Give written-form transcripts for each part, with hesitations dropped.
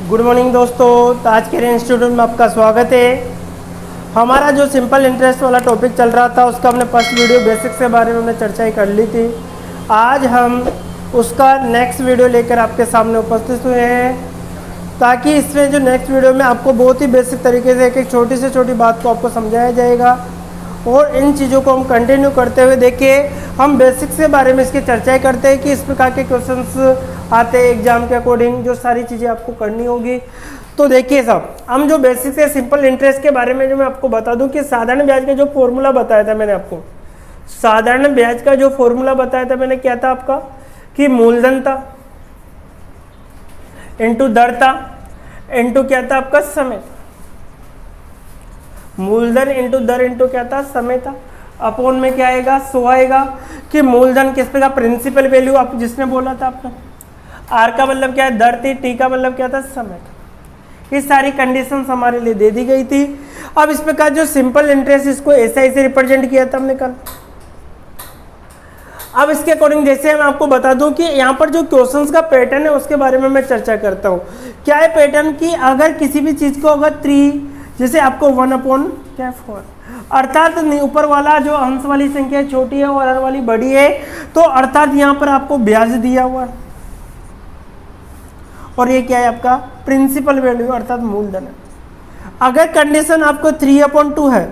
Good morning दोस्तों, तो आज के इंस्टीट्यूट में आपका स्वागत है। हमारा जो सिंपल इंटरेस्ट वाला टॉपिक चल रहा था उसका हमने फर्स्ट वीडियो बेसिक्स के बारे में हमने चर्चा ही कर ली थी। आज हम उसका नेक्स्ट वीडियो लेकर आपके सामने उपस्थित हुए हैं, ताकि इसमें जो नेक्स्ट वीडियो में आपको बहुत ही बेसिक तरीके से एक छोटी से छोटी बात को आपको समझाया जाएगा और इन चीज़ों को हम कंटिन्यू करते हुए देखिए हम बेसिक्स के बारे में इसकी चर्चाएं करते हैं कि इस प्रकार के क्वेश्चंस आते हैं एग्जाम के अकॉर्डिंग, जो सारी चीज़ें आपको करनी होगी। तो देखिए साहब, हम जो बेसिक्स है सिंपल इंटरेस्ट के बारे में जो मैं आपको बता दूं कि साधारण ब्याज का जो फॉर्मूला बताया था मैंने आपको, साधारण ब्याज का जो फॉर्मूला बताया था मैंने, क्या था आपका कि मूलधन था इंटू दर था इंटू क्या था आपका समय, मूलधन इंटू दर इंटू क्या था समय था, अपॉन में क्या आएगा 100 आएगा कि मूलधन किस पे का प्रिंसिपल वैल्यू आप जिसने बोला था आपका, आर का मतलब क्या है दर थी, टी का मतलब क्या था समय था। ये सारी कंडीशंस हमारे लिए दे दी गई थी। अब इस प्रकार जो सिंपल इंटरेस्ट इसको ऐसे रिप्रेजेंट किया था हमने कल। अब इसके अकॉर्डिंग जैसे मैं आपको बता दूं कि यहाँ पर जो क्वेश्चंस का पैटर्न है उसके बारे में मैं चर्चा करता हूँ। क्या है पैटर्न की, अगर किसी भी चीज को अगर 3 जैसे आपको 1/4 अर्थात ऊपर वाला जो अंश वाली संख्या छोटी है और हर वाली बड़ी है, तो अर्थात यहाँ पर आपको ब्याज दिया हुआ है और ये क्या है आपका प्रिंसिपल वैल्यू अर्थात मूलधन है। अगर कंडीशन आपको 3/2 है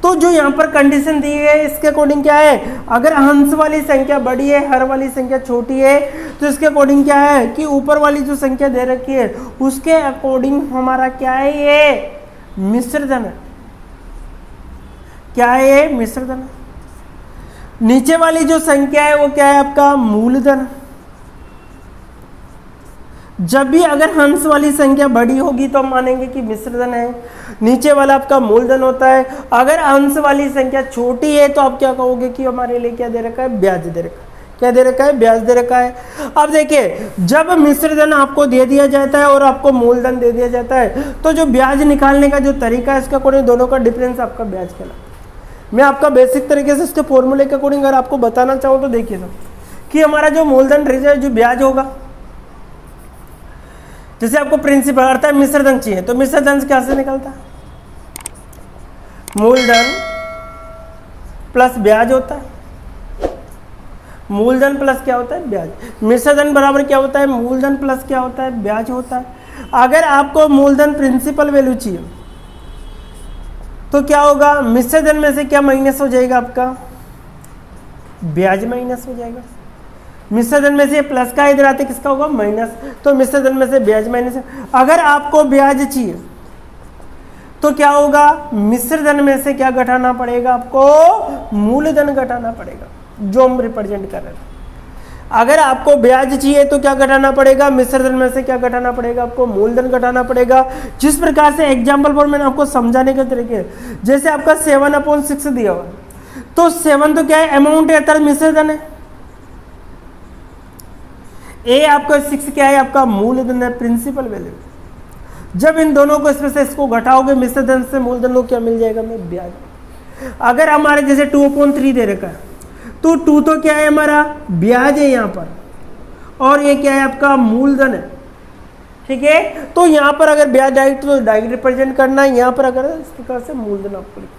तो जो यहाँ पर कंडीशन दी है इसके अकॉर्डिंग क्या है, अगर अंश वाली संख्या बड़ी है हर वाली संख्या छोटी है तो इसके अकॉर्डिंग क्या है कि ऊपर वाली जो संख्या दे रखी है उसके अकॉर्डिंग हमारा क्या है, ये मिश्रधन है। क्या है ये मिश्रधन है। नीचे वाली जो संख्या है वो क्या है आपका मूलधन। जब भी अगर हंस वाली संख्या बड़ी होगी तो हम मानेंगे कि मिश्रधन है, नीचे वाला आपका मूलधन होता है। अगर अंश वाली संख्या छोटी है तो आप क्या कहोगे कि हमारे लिए क्या दे रखा है, ब्याज दे रखा है। क्या दे रखा है, ब्याज दे रखा है। अब देखिए जब मिश्रधन आपको दे दिया जाता है और आपको मूलधन दे दिया जाता है तो जो ब्याज निकालने का जो तरीका है इसके अकॉर्डिंग दोनों का डिफरेंस आपका ब्याज कहलाता है। मैं आपका बेसिक तरीके से इसके फॉर्मूले के अकॉर्डिंग अगर आपको बताना चाहूँ तो देखिए कि हमारा जो मूलधन रिजल्ट जो ब्याज होगा, जैसे आपको प्रिंसिपल अर्थात मिश्रधन चाहिए तो मिश्रधन से कैसे निकलता है, मूलधन प्लस ब्याज होता है। मूलधन प्लस क्या होता है, ब्याज। मिश्रधन बराबर क्या होता है, मूलधन प्लस क्या होता है, ब्याज होता है। अगर आपको मूलधन प्रिंसिपल वैल्यू चाहिए तो क्या होगा, मिश्रधन में से क्या माइनस हो जाएगा आपका, ब्याज माइनस हो जाएगा। मिश्रधन में से प्लस का इधर आते किसका होगा, माइनस, तो मिश्रधन में से ब्याज माइनस। अगर आपको ब्याज चाहिए तो क्या होगा, मिश्रधन में से क्या घटाना पड़ेगा आपको, मूलधन घटाना पड़ेगा, जो हम रिप्रेजेंट कर रहे हैं। अगर आपको ब्याज चाहिए तो क्या घटाना पड़ेगा, मिश्रधन में से क्या घटाना पड़ेगा आपको, मूलधन घटाना पड़ेगा। जिस प्रकार से एग्जाम्पल पर मैंने आपको समझाने के तरीके, जैसे आपका 7/6 दिया हुआ तो 7 तो क्या है, अमाउंट है अर्थात मिश्रधन है। ए आपका 6 क्या है, आपका मूलधन है, प्रिंसिपल वैल्यू। जब इन दोनों को इसमें से इसको घटाओगे मिश्रधन से मूलधन को क्या मिल जाएगा, में ब्याज। अगर हमारे जैसे 2/3 दे रखा है तो 2 तो क्या है हमारा ब्याज है यहाँ पर, और ये क्या है आपका मूलधन है, ठीक है। तो यहाँ पर अगर ब्याज डायरेक्ट तो डायरेक्ट रिप्रेजेंट करना है, यहाँ पर अगर इस प्रकार से मूलधन आपको लिखना।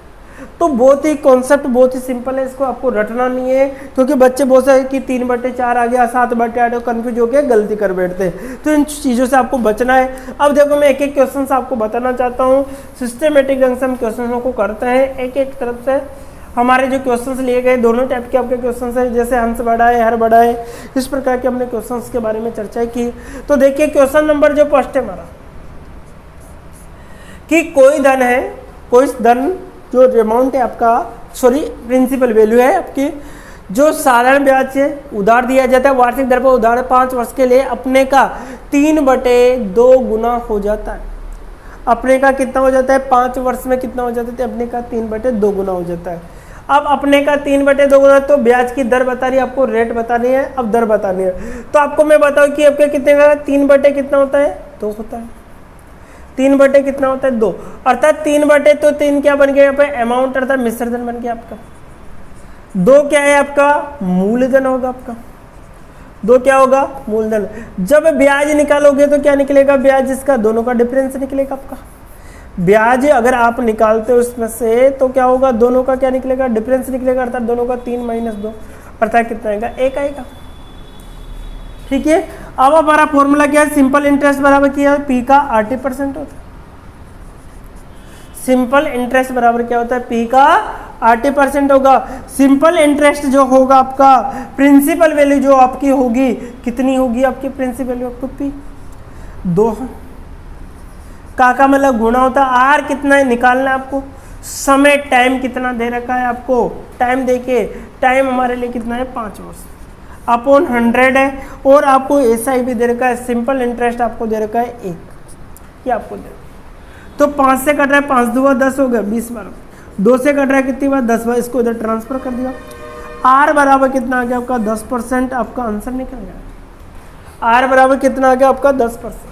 तो बहुत ही कॉन्सेप्ट बहुत ही सिंपल है, इसको आपको रटना नहीं है, क्योंकि बच्चे बहुत सारे कि 3/4 आ गया 7/8 कंफ्यूज होकर गलती कर बैठते हैं। तो इन चीज़ों से आपको बचना है। अब देखो मैं एक एक क्वेश्चन आपको बताना चाहता हूँ, सिस्टमेटिक ढंग से हम क्वेश्चनों को करते हैं एक एक तरफ से। हमारे जो क्वेश्चंस लिए गए दोनों टाइप के आपके क्वेश्चंस हैं, जैसे हंस बड़ा है हर बड़ा है, इस प्रकार के हमने क्वेश्चंस के बारे में चर्चा की। तो देखिए क्वेश्चन नंबर जो फर्स्ट है हमारा, कि कोई धन है, कोई धन जो अमाउंट है आपका, सॉरी प्रिंसिपल वैल्यू है आपकी, जो साधारण ब्याज से उधार दिया जाता है, वार्षिक दर पर उधार 5 वर्ष के लिए अपने का 3/2 गुना हो जाता है। अपने का कितना हो जाता है, 5 वर्ष में कितना हो जाता है, अपने का 3/2 गुना हो जाता है। अब अपने का 3/2 गुना, तो ब्याज की दर बतानी है आपको, रेट बतानी है, अब दर बतानी है। तो आपको मैं बताऊं कि आपके कितने का 3 कितना होता है, 2 होता है। 3 कितना होता है, 2, अर्थात 3/3 क्या बन गया यहाँ पे, अमाउंट अर्थात मिश्रधन बन गया आपका। 2 क्या है आपका, मूलधन होगा आपका। 2 क्या होगा मूलधन। जब ब्याज निकालोगे तो क्या निकलेगा, ब्याज इसका दोनों का डिफरेंस निकलेगा आपका। ब्याज अगर आप निकालते हो इसमें से तो क्या होगा, दोनों का क्या निकलेगा, डिफरेंस निकलेगा, अर्थात दोनों का 3 - 2 अर्थात कितना आएगा, 1 आएगा। ठीक है, अब हमारा फॉर्मूला क्या है, सिंपल इंटरेस्ट बराबर क्या है, पी का 80% होता है। सिंपल इंटरेस्ट बराबर क्या होता है, पी का 80% होगा। सिंपल इंटरेस्ट जो होगा आपका, प्रिंसिपल वैल्यू जो आपकी होगी कितनी होगी, आपकी प्रिंसिपल वैल्यू आपको पी 2 का मतलब गुणा होता है। आर कितना है निकालना है आपको, समय टाइम कितना दे रखा है आपको, टाइम देके टाइम हमारे लिए कितना है 5 वर्ष अपॉन 100 है। और आपको एसआई भी दे रखा है, सिंपल इंटरेस्ट आपको दे रखा है 1, ये आपको दे रखा है। तो 5 से कट रहा है, 5 दूगा 10 हो गया 20 बार, 2 से कट रहा है कितनी बार 10 बार, इसको इधर ट्रांसफर कर दिया। आर बराबर कितना आ गया आपका 10%, आपका आंसर निकल गया। आर बराबर कितना आ गया आपका 10%,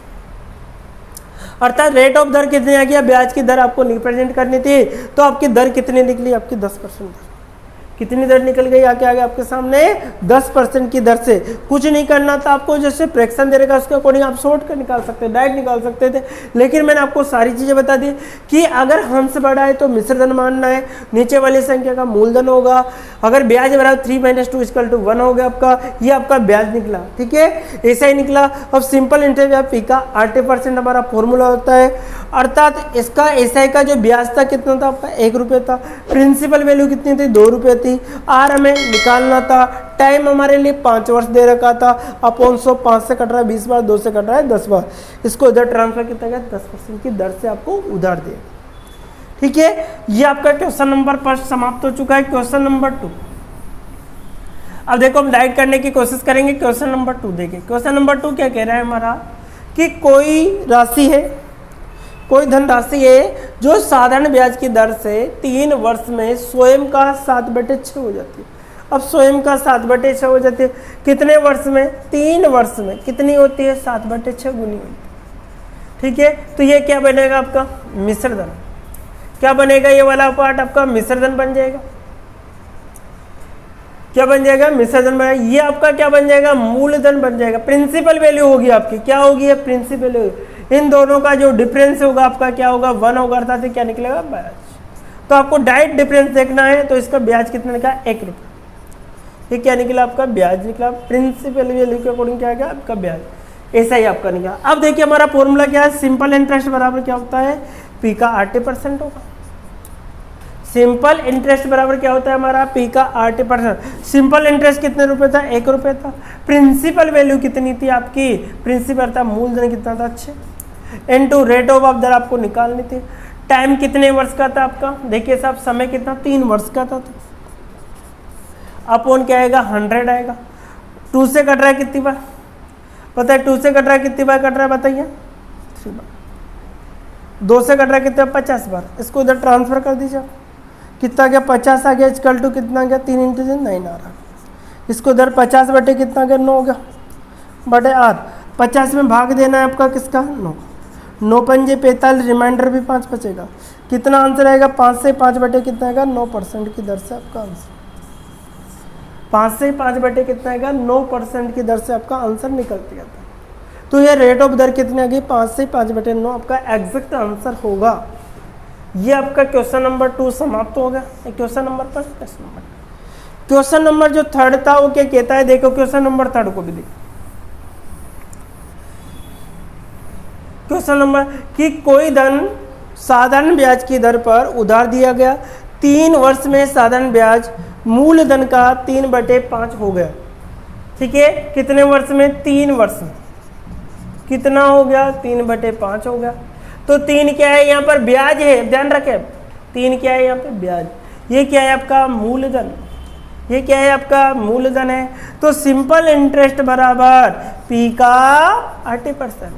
अर्थात रेट ऑफ दर कितनी आ गया, ब्याज की दर आपको रिप्रेजेंट करनी थी, तो आपकी दर कितनी निकली, आपकी 10% दर। कितनी दर निकल गई, आके आगे आपके सामने 10% की दर से। कुछ नहीं करना था आपको, जैसे फ्रैक्शन दे रहेगा उसके अकॉर्डिंग आप शॉर्ट कर निकाल सकते, डायरेक्ट निकाल सकते थे, लेकिन मैंने आपको सारी चीजें बता दी कि अगर हंस बड़ा है तो मिश्र धन मानना है, नीचे वाली संख्या का मूलधन होगा। अगर ब्याज बराबर 3 - 2 = 1 हो गया आपका, ये आपका ब्याज निकला। ठीक है, ऐसा ही निकला। अब सिंपल इंटरेस्ट पी का 80% हमारा फॉर्मूला होता है, अर्थात इसका एसआई का जो ब्याज था कितना था आपका 1 रुपये था, प्रिंसिपल वैल्यू कितनी थी 2 रुपये थी, आर हमें निकालना था, टाइम हमारे लिए 5 वर्ष दे रखा था, अपॉन 100, 5 से कट रहा है 20 बार, 2 से कट रहा है 10 बार, इसको इधर ट्रांसफर कितना गया 10% की दर से आपको उधार दिया। ठीक है, ये आपका क्वेश्चन नंबर 1 समाप्त हो चुका है। क्वेश्चन नंबर 2, अब देखो हम डाइट करने की कोशिश करेंगे। क्वेश्चन नंबर 2 देखिए, क्वेश्चन नंबर 2 क्या कह रहा है हमारा कि कोई राशि है, कोई धनराशि है जो साधारण ब्याज की दर से 3 वर्ष में स्वयं का 7/6 हो जाती है। अब स्वयं का 7/6 हो जाती है कितने वर्ष में, 3 वर्ष में कितनी होती है 7/6 गुनी होती है। ठीक है, तो ये क्या बनेगा आपका मिश्र धन, क्या बनेगा, ये वाला पार्ट आपका मिश्र धन बन जाएगा। क्या बन जाएगा, मिश्र धन बन, ये आपका क्या बन जाएगा, मूलधन बन जाएगा। प्रिंसिपल वैल्यू होगी आपकी, क्या होगी, प्रिंसिपल वैल्यू। इन दोनों का जो डिफरेंस होगा आपका क्या होगा 1 होगा, अर्थात क्या निकलेगा ब्याज। तो आपको डायरेक्ट डिफरेंस देखना है, तो इसका ब्याज कितना निकला 1 रुपये, ये क्या निकला आपका ब्याज निकला। प्रिंसिपल वैल्यू के अकॉर्डिंग क्या है आपका ब्याज, ऐसा ही आपका निकला। अब देखिए हमारा फॉर्मूला क्या है, सिंपल इंटरेस्ट बराबर क्या होता है, पी का 80% होगा। सिंपल इंटरेस्ट बराबर क्या होता है हमारा, पी का 80%। सिंपल इंटरेस्ट कितने रुपए था, 1 रुपये था। प्रिंसिपल वैल्यू कितनी थी आपकी, प्रिंसिपल था मूलधन कितना था 6, इनटू रेट ऑफ दर आपको निकालनी थी। टाइम कितने वर्ष का था आपका, देखिए साहब समय कितना 3 वर्ष का था, अपॉन क्या आएगा 100 आएगा। 2 से कट रहा है कितनी बार, पता है 2 से कट रहा है कितनी बार कट रहा है बताइए, 3 बार। 2 से कट रहा है कितने 50 बार, इसको इधर ट्रांसफर कर दीजिए, कितना गया 50 आ गया, इक्वल टू कितना गया 3 × 9 आ रहा। इसको इधर 50 बटे कितना गया 9 हो गया बटे 8, 50 में भाग देना है आपका किसका 9, 9 × 5 = 45, रिमाइंडर भी 5 बचेगा। कितना आंसर आएगा, 5 से 5 बटे कितना आएगा 9% की दर से आपका आंसर। 5 से 5 बटे कितना आएगा 9% की दर से आपका आंसर निकलती जाता है। तो ये रेट ऑफ दर कितनी आ गई 5 से 5 बटे 9 आपका एग्जैक्ट आंसर होगा। ये आपका क्वेश्चन नंबर 2 समाप्त हो गया। क्वेश्चन नंबर 1 क्वेश्चन नंबर जो 3 था वो क्या कहता है, देखो क्वेश्चन नंबर 3 को भी देखो। क्वेश्चन नंबर कि कोई धन साधारण ब्याज की दर पर उधार दिया गया, 3 वर्ष में साधारण ब्याज मूलधन का 3/5 हो गया। ठीक है, कितने वर्ष में, 3 वर्ष में कितना हो गया 3/5 हो गया। तो 3 क्या है यहाँ पर ब्याज है, ध्यान रखें 3 क्या है यहाँ पे ब्याज, ये क्या है आपका मूलधन, ये क्या है आपका मूलधन है। तो सिंपल इंटरेस्ट बराबर पी का 80%।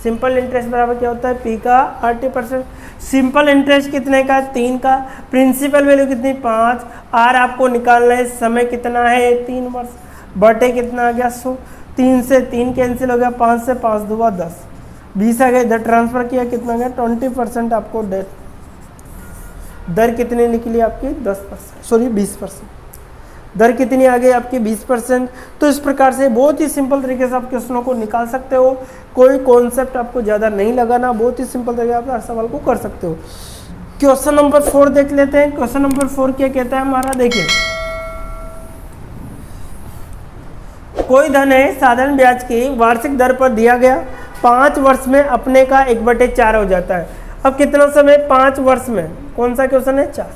सिंपल इंटरेस्ट बराबर क्या होता है पी का 80%। सिंपल इंटरेस्ट कितने का 3 का, प्रिंसिपल वैल्यू कितनी 5, आर आपको निकालना है, समय कितना है 3 वर्ष, बटे कितना आ गया 100, 3 से 3 कैंसिल हो गया, 5 से 5 दूगा 10, 20 आ गया, इधर ट्रांसफर किया कितना गया 20% आपको दर कितनी निकली आपकी 10%, सॉरी 20%। दर कितनी आ गई आपकी 20%। तो इस प्रकार से बहुत ही सिंपल तरीके से आप क्वेश्चनों को निकाल सकते हो, कोई कॉन्सेप्ट आपको ज़्यादा नहीं लगाना, बहुत ही सिंपल तरीके आप हर सवाल को कर सकते हो। क्वेश्चन नंबर 4 देख लेते हैं। क्वेश्चन नंबर 4 क्या कहता है हमारा, देखिए कोई धन है साधारण ब्याज की वार्षिक दर पर दिया गया, 5 वर्ष में अपने का 1/4 हो जाता है। अब कितना समय, 5 वर्ष में, कौन सा क्वेश्चन है 4,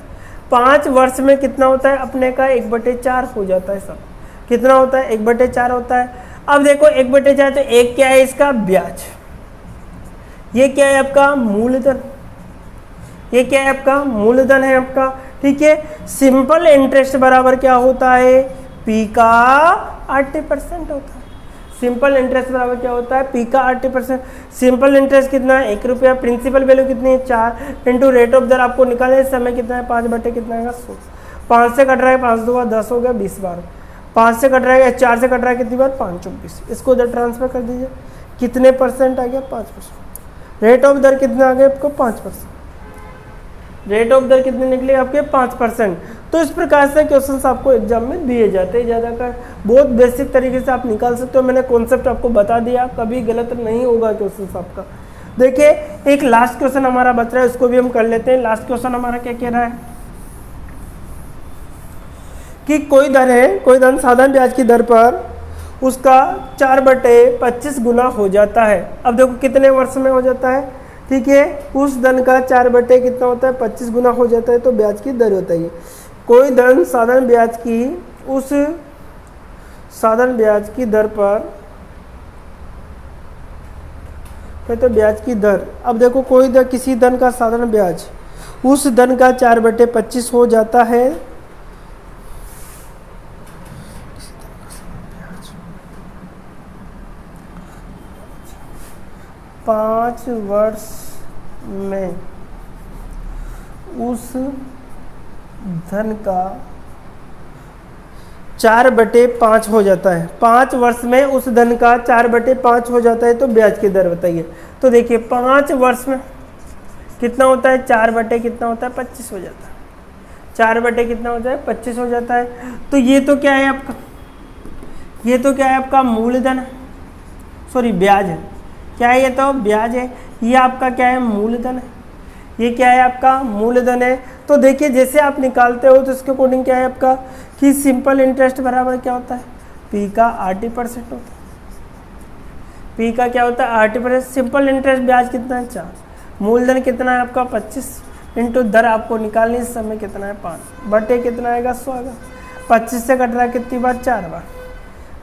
5 वर्ष में कितना होता है अपने का 1/4 हो जाता है। सब कितना होता है 1/4 होता है। अब देखो 1/4 तो एक क्या है इसका ब्याज, ये क्या है आपका मूलधन, ये क्या है आपका मूलधन है आपका, ठीक है। सिंपल इंटरेस्ट बराबर क्या होता है, पी का 80% होता है। सिंपल इंटरेस्ट बराबर क्या होता है, पी का 80%। सिंपल इंटरेस्ट कितना है 1 रुपया, प्रिंसिपल वैल्यू कितनी है 4 इंटू रेट ऑफ दर आपको निकालने समय कितना है 5 बटे कितना है 100। 5 से कट रहा है 5 2 10 हो गया 20 बार, 5 से कट रहा है 4 से कट रहा है कितनी बार 5 24। इसको उधर ट्रांसफर कर दीजिए, कितने परसेंट आ गया 5%। रेट ऑफ दर कितना आ गया आपको 5%। रेट ऑफ दर कितने निकले आपके 5%। तो इस प्रकार से क्वेश्चंस आपको एग्जाम में दिए जाते हैं, ज़्यादा का बहुत बेसिक तरीके से आप निकाल सकते हो। मैंने कॉन्सेप्ट आपको बता दिया, कभी गलत नहीं होगा क्वेश्चंस आपका। देखिए एक लास्ट क्वेश्चन हमारा बच रहा है, उसको भी हम कर लेते हैं। लास्ट क्वेश्चन हमारा क्या कह रहा है कि कोई धन है, कोई धन साधारण ब्याज की दर पर उसका 4/25 गुना हो जाता है। अब देखो कितने वर्ष में हो जाता है, ठीक है। उस धन का 4 बटे कितना होता है 25 गुना हो जाता है, तो ब्याज की दर होता है। कोई धन साधारण ब्याज की, उस साधारण ब्याज की दर पर तो ब्याज की दर, अब देखो कोई धन, किसी धन का साधारण ब्याज उस धन का 4/25 हो जाता है, 5 वर्ष में उस धन का 4/5 हो जाता है। 5 वर्ष में उस धन का 4/5 हो जाता है, तो ब्याज की दर बताइए। तो देखिए 5 वर्ष में कितना होता है 4 बटे कितना होता है 25 हो जाता है। 4 बटे कितना होता है 25 हो जाता है। तो ये तो क्या है आपका, ये तो क्या है आपका मूलधन, सॉरी ब्याज है। क्या है ये, तो ब्याज है। ये आपका क्या है मूलधन है, ये क्या है आपका मूलधन है। तो देखिए जैसे आप निकालते हो तो इसके अकॉर्डिंग क्या है आपका कि सिंपल इंटरेस्ट बराबर क्या होता है पी का 80% होता है। पी का क्या होता है 80%। सिंपल इंटरेस्ट ब्याज कितना है 4, मूलधन कितना है आपका 25 इंटू दर आपको निकालनी इस समय कितना है 5 बटे कितना आएगा 100 आएगा। 25 से कट रहा है कितनी बार 4 बार,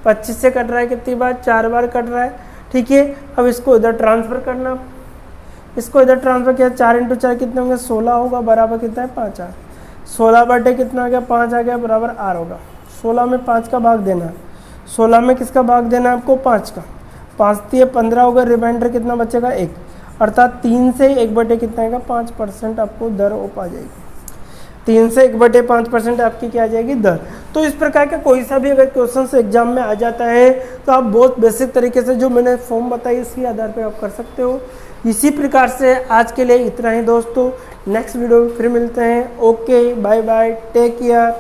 25 से कट रहा है कितनी बार 4 बार कट रहा है, ठीक है। अब इसको इधर ट्रांसफर करना, इसको इधर ट्रांसफर किया 4 इंटू 4 कितने होंगे 16 होगा, बराबर कितना है 5 आर। 16 बटे कितना आ गया 5 आ गया, बराबर आर होगा। 16 में 5 का भाग देना है, 16 में किसका भाग देना है आपको 5 का। 5 3 15 होगा, रिमाइंडर कितना बचेगा 1, अर्थात 3 से 1 बटे कितना आएगा 5% आपको दर ऑफ आ जाएगी। 3 से 1/5% आपकी क्या आ जाएगी दर। तो इस प्रकार का कोई सा भी अगर क्वेश्चन एग्जाम में आ जाता है तो आप बहुत बेसिक तरीके से जो मैंने फॉर्म बताई इसके आधार पर आप कर सकते हो। इसी प्रकार से आज के लिए इतना ही दोस्तों, नेक्स्ट वीडियो फिर मिलते हैं। Okay bye bye, take care.